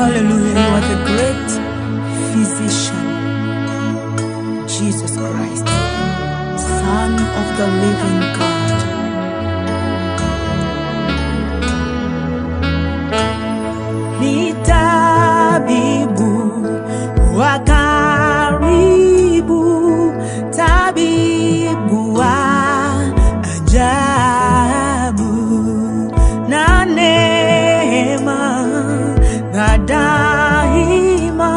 Hallelujah, you are the great physician, Jesus Christ, Son of the living God. Ni tabibu wa karibu, tabibu wa ajabu, na neema na daima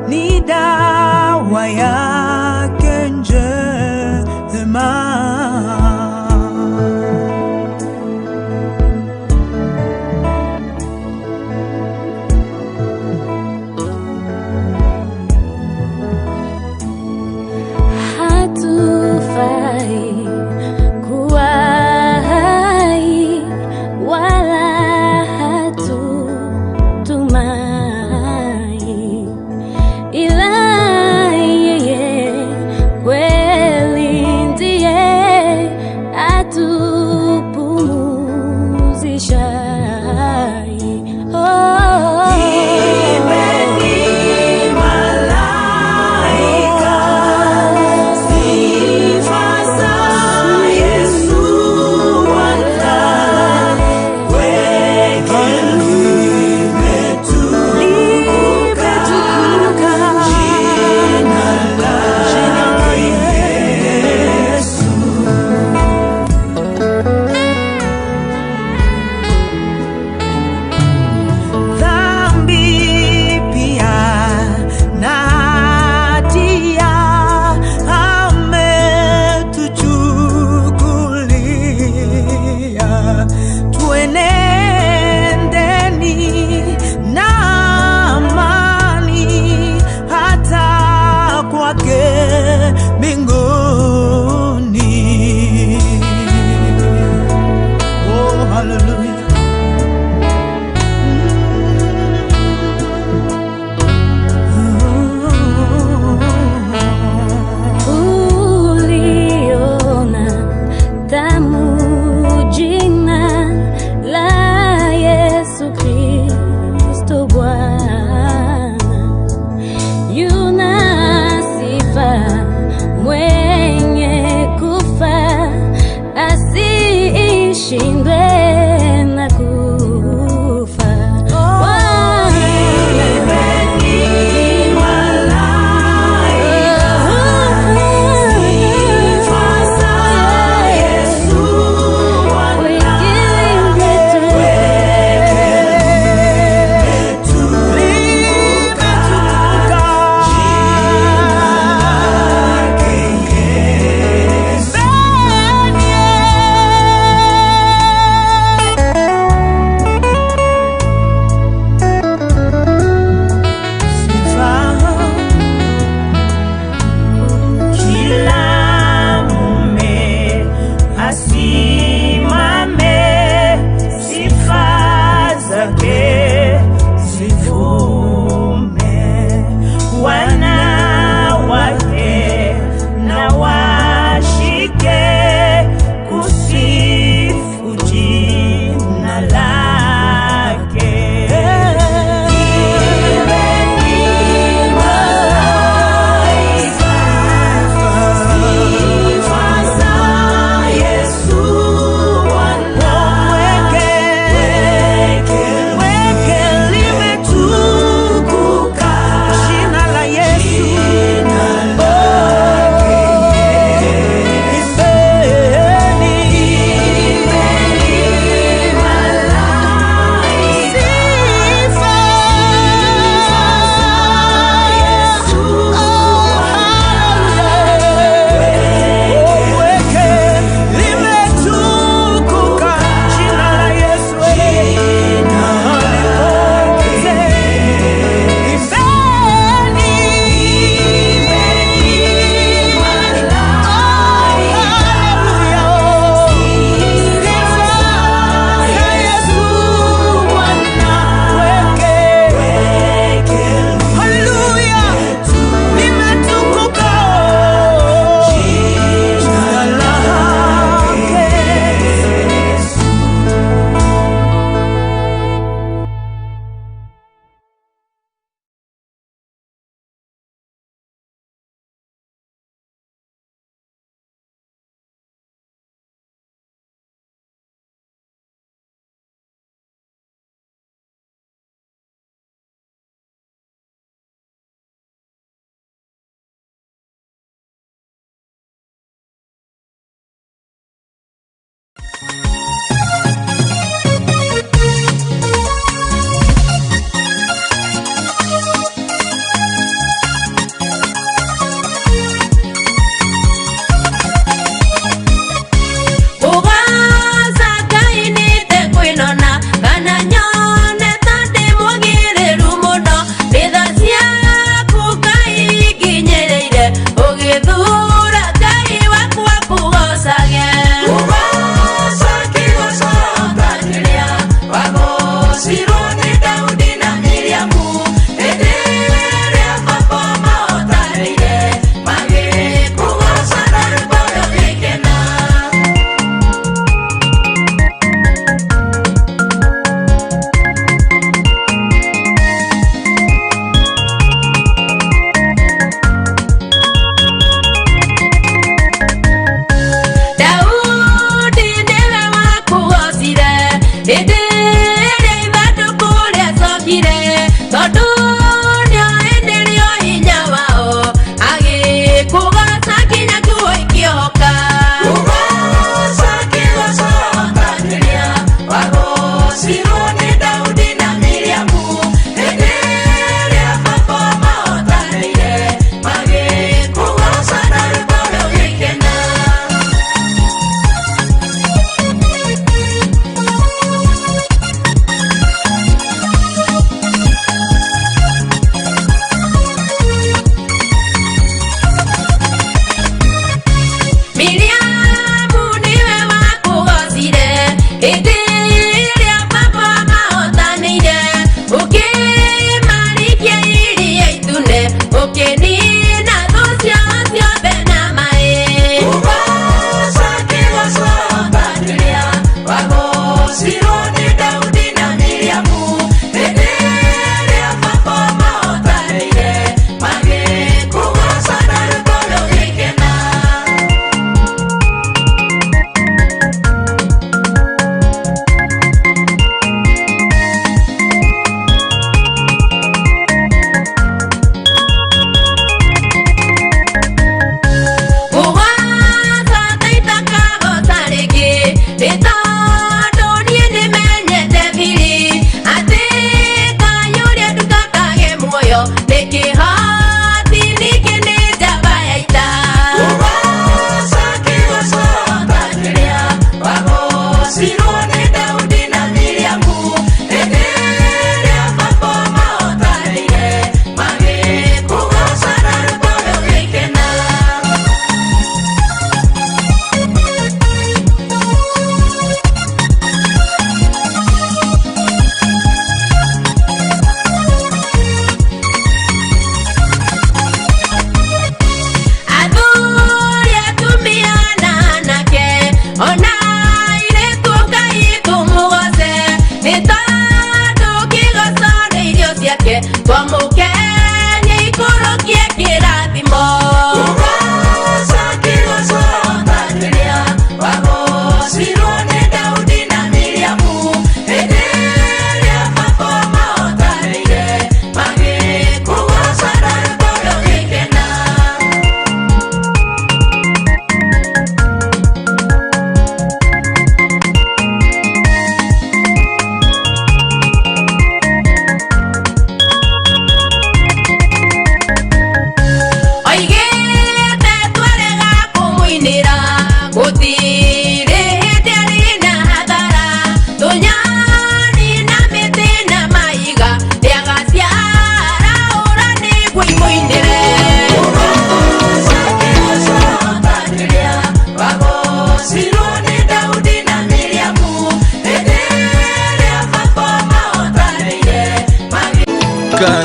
ni dawa yake njema. Hatufai kuwa hai wala hatutumai, ila yeye kweli ndiye atupumzishaye.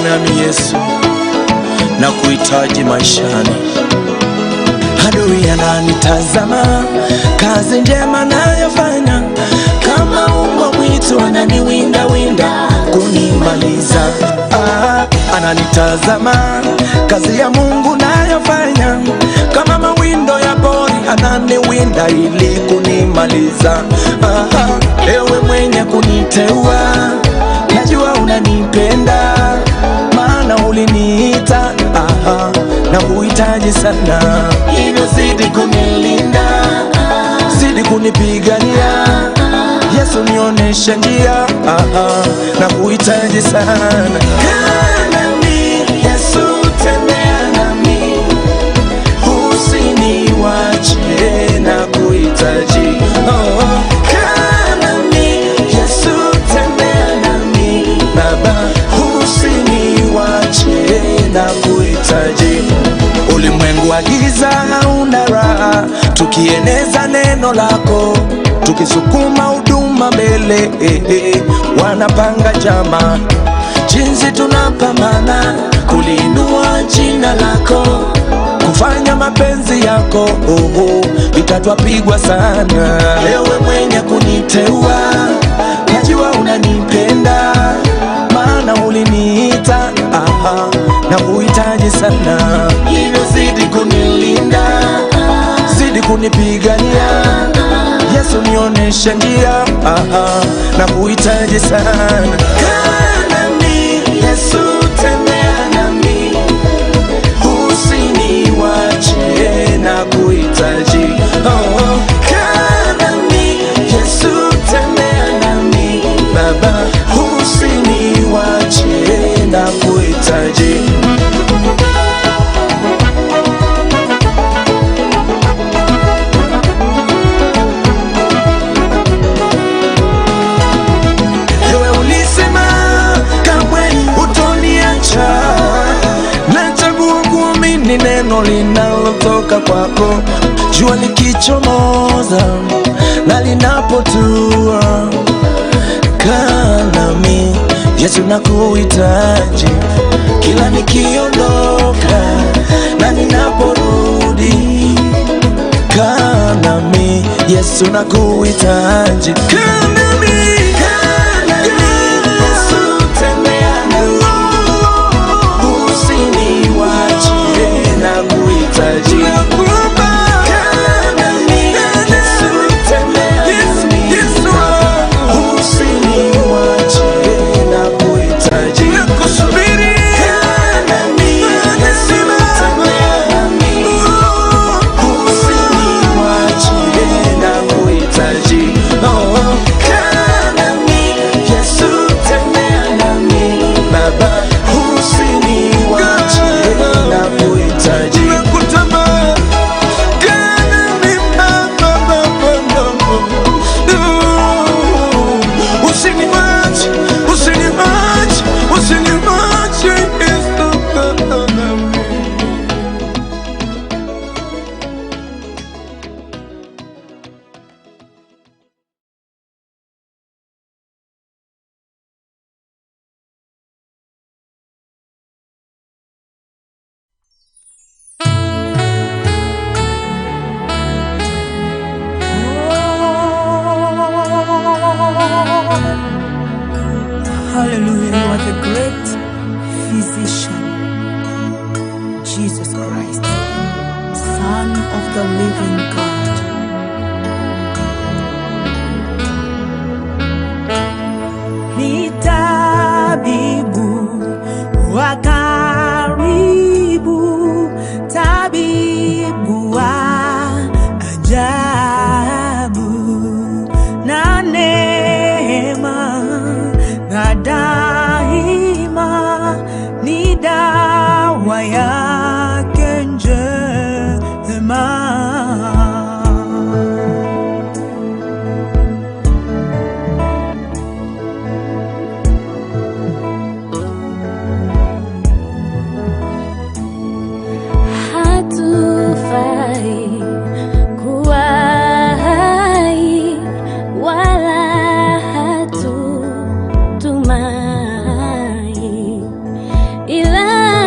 nami Yesu na kuhitaji maishani. Adui ananitazama, kazi njema nayofanya, kama mbwa mwitu ananiwinda kunimaliza. Ananitazama, kazi ya Mungu nayofanya, kama mawindo ya pori ananiwinda ili kunimaliza. Ewe mwenye kuniteua, najua unanipenda, maana uliniita, na kuhitaji sana. Hivyo zidi kunilinda, zidi kunipigania, Yesu nionesha njia, na kuhitaji sana. Kanani Yesu, tembea nami, usiniwache, na kuhitaji. Kanani Yesu, tembea nami, Baba, usiniwache, na kuhitaji. Ulimwengu wa giza hauna raha, tukieneza neno lako, tukisukuma huduma mbele, wanapanga jama. Jinsi tunapambana kuliinua jina lako, kufanya mapenzi yako, itatwapigwa sana. Ewe mwenye kuniteua, najua unanipenda, maana uliniita, na kuhitaji sana. Hivyo zidi kunilinda, zidi kunipigania, Yesu nionesha njia, na kuhitaji sana. Kanani Yesu, neno linalotoka kwako, jua likichomoza na linapotua. Kaa nami Yesu, nakuhitaji kila nikiondoka na ninaporudi. Kaa nami Yesu, nakuhitaji. Kaa nami Yesu, tembea nami, usiniwache, nakuhitaji. Hallelujah, you are the great physician, Jesus Christ, Son of the living God. Ni tabibu wa karibu, tabibu wa ajabu, na neema na daima ni dawa yake njema. Hatufai kuwa hai wala hatutumai, ila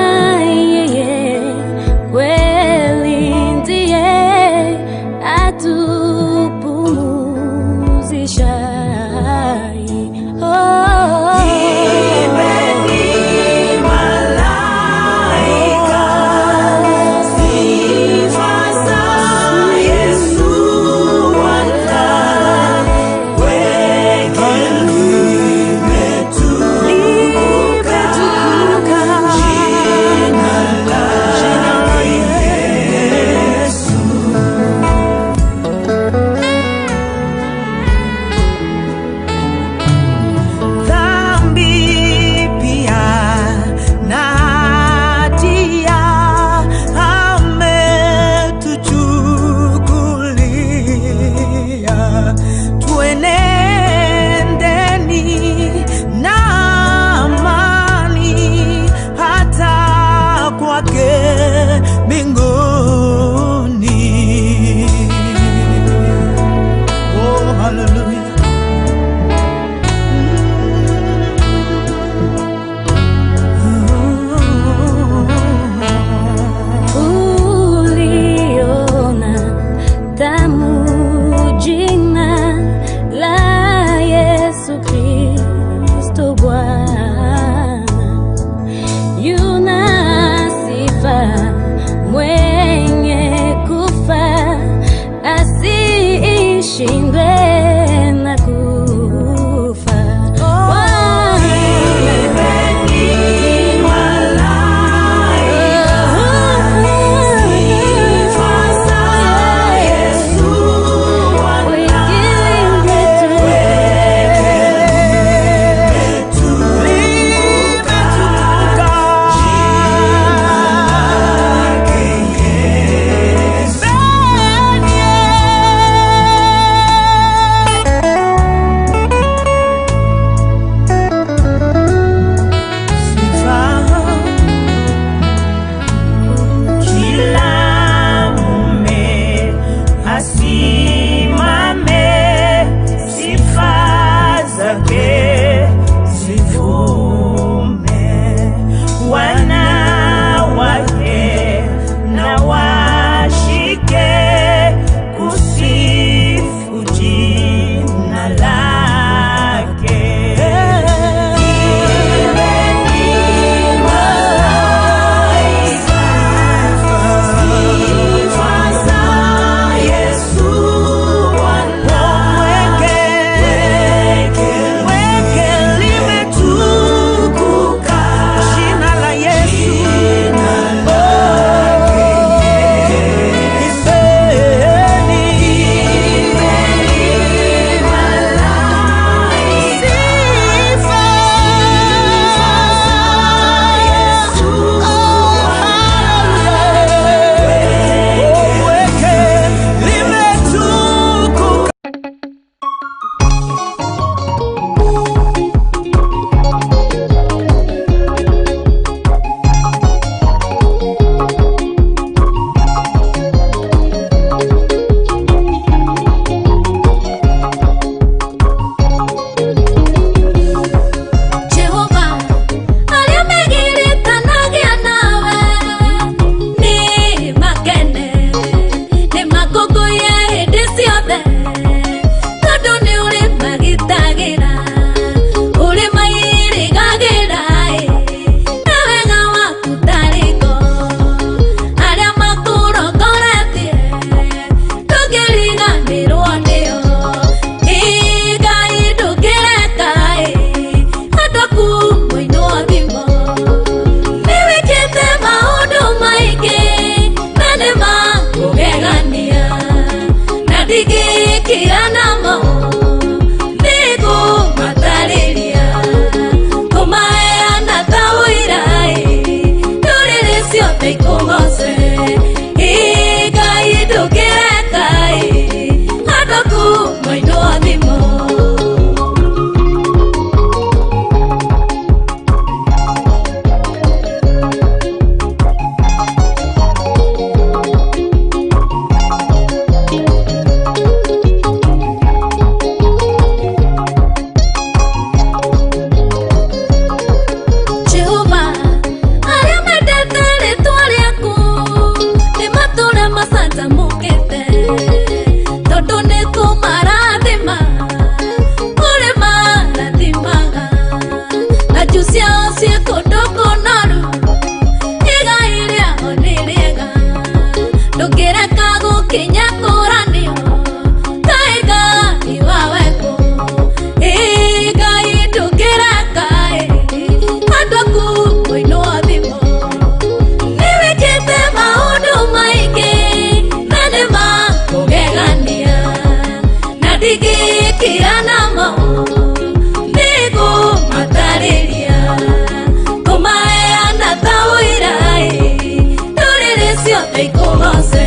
eikogose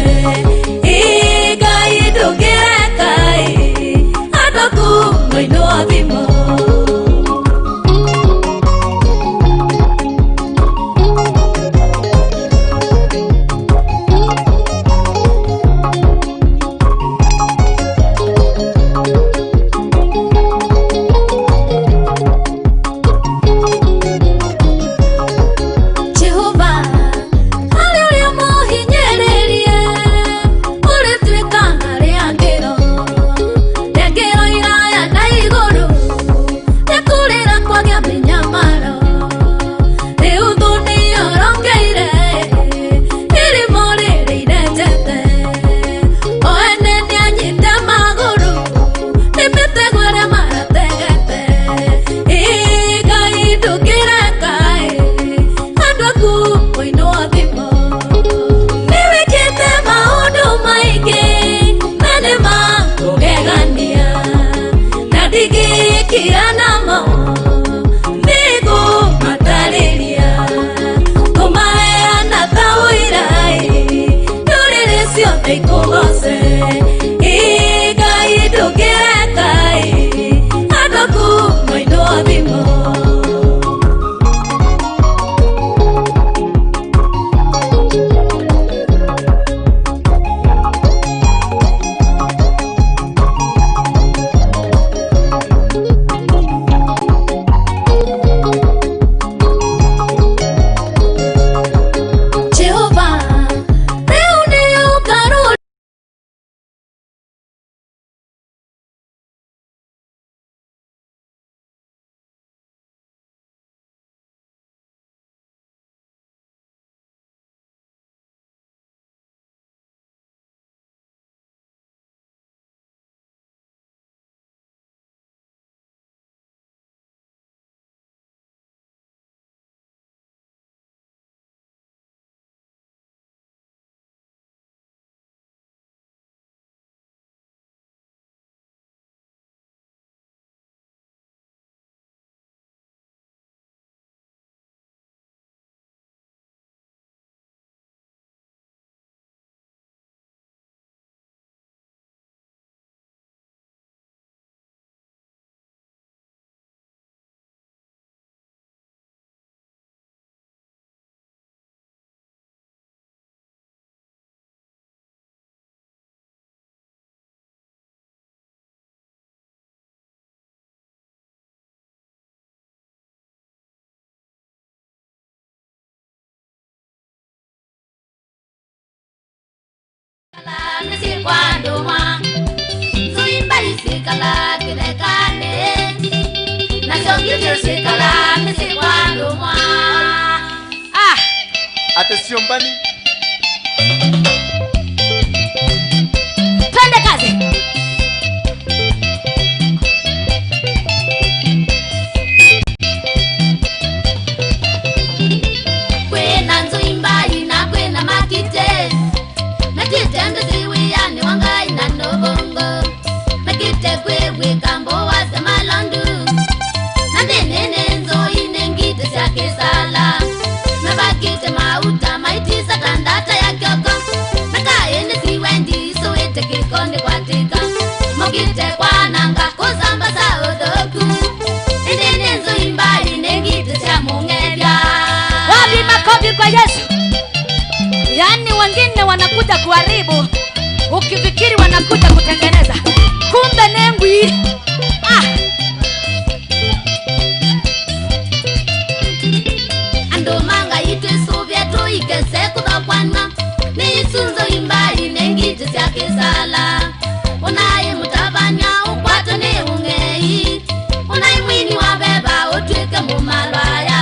igai ndugirekai andoku moino thimo eikogose igai ndugirekai andoku moino thimo Misi kwando mwa Zuimba isikala kinekane Na shongi isikala misi kwando mwa Attention Mbani. Twende kazi. Kwena Nzuimba ina kwena Makite Makite mbiziwi yani wangai na nobongo Makite kwewe kambo wase malondu Nandinene nzo inengite siake sala Mabakite mauta maitisa tandata ya kyoko Makaene siwendi suwete kikonde kwa tika Mokite kwa nanga kuzamba sa odoku Nandinene Nzuimba inengite siya mungevya Wapi makofi kwa Yesu. Yani wengine wanakuja kuharibu, ukifikiri wanakuja kutengeneza, kumbe nengwi. Ando manga itwe Sovieto ikese kudakwana ni isunzo imbali nengiti siake sala Unaye mutabanya ukwato ne ungei Unaye mwini wabeba utweke mumalwaya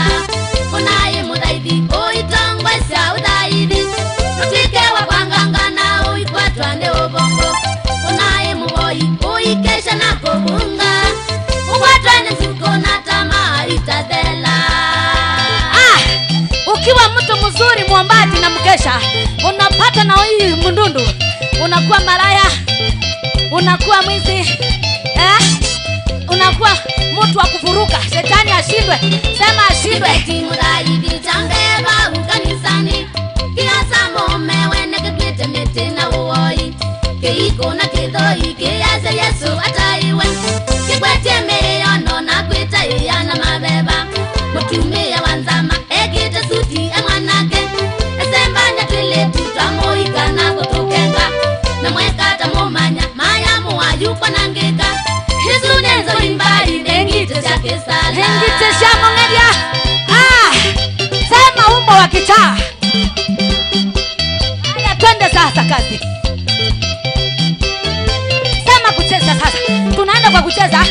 Unaye mudaidi oitangwa sia udaidi Nutwike wapanganga na uikwatwa ne obongo Unaye muboi uikesha na kubunga Ukwatwa ne mfuko na tamaa itadela Ukiwa mtu mzuri muombaji na mkesha unapata na hii mundundu unakuwa malaya unakuwa mwizi unakuwa mtu wa kufuruka shetani ashindwe sema ashindwe timu dai vichandeva ukanisani kila samo mewene gitaa. Haya, twende sasa kazi. Sema kucheza sasa. Tunaenda kwa kucheza.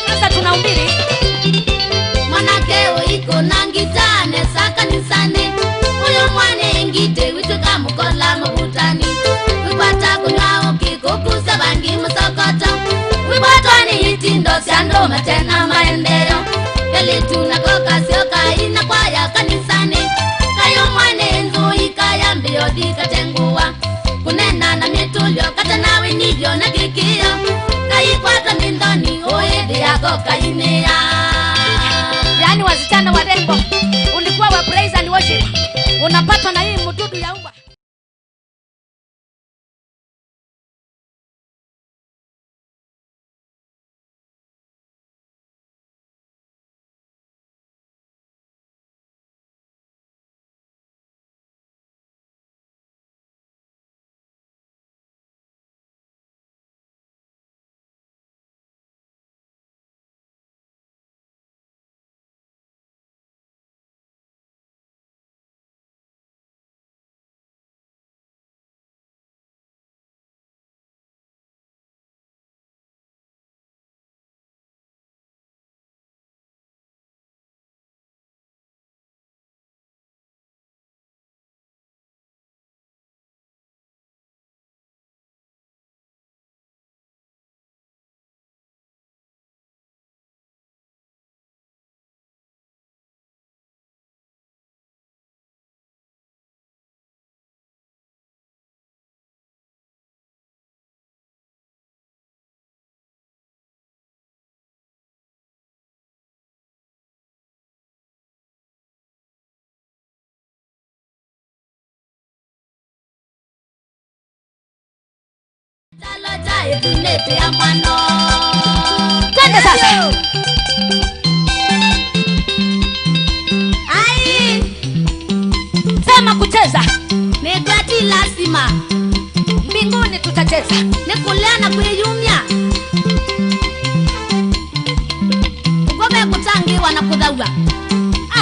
Sasa tunahubiri. Mwanake iko na gitaa nesa kanisani. Uyo mwane ngite wituka mukola mabutani. Wibata kunywa ukikukusa bangi musokoto. Wibata ni hitindo siando matena maendeleo. Yali tunakoka sioka ina kwa ya kanisani. Kayo mwane nzu ikaya mbio dika tengua. Kunena na mitulio kata nawe nivyo na kikio. Kayi kwata mindoni oede yako kayinea. Yaani wasichana warembo, ulikuwa wa praise and worship, unapatwa na hii mdudu ya umba. Taloja tunete ya mano. Twende sasa. Ai, Sema kucheza. negati lazima. Mbinguni tutacheza. Nekulana kwe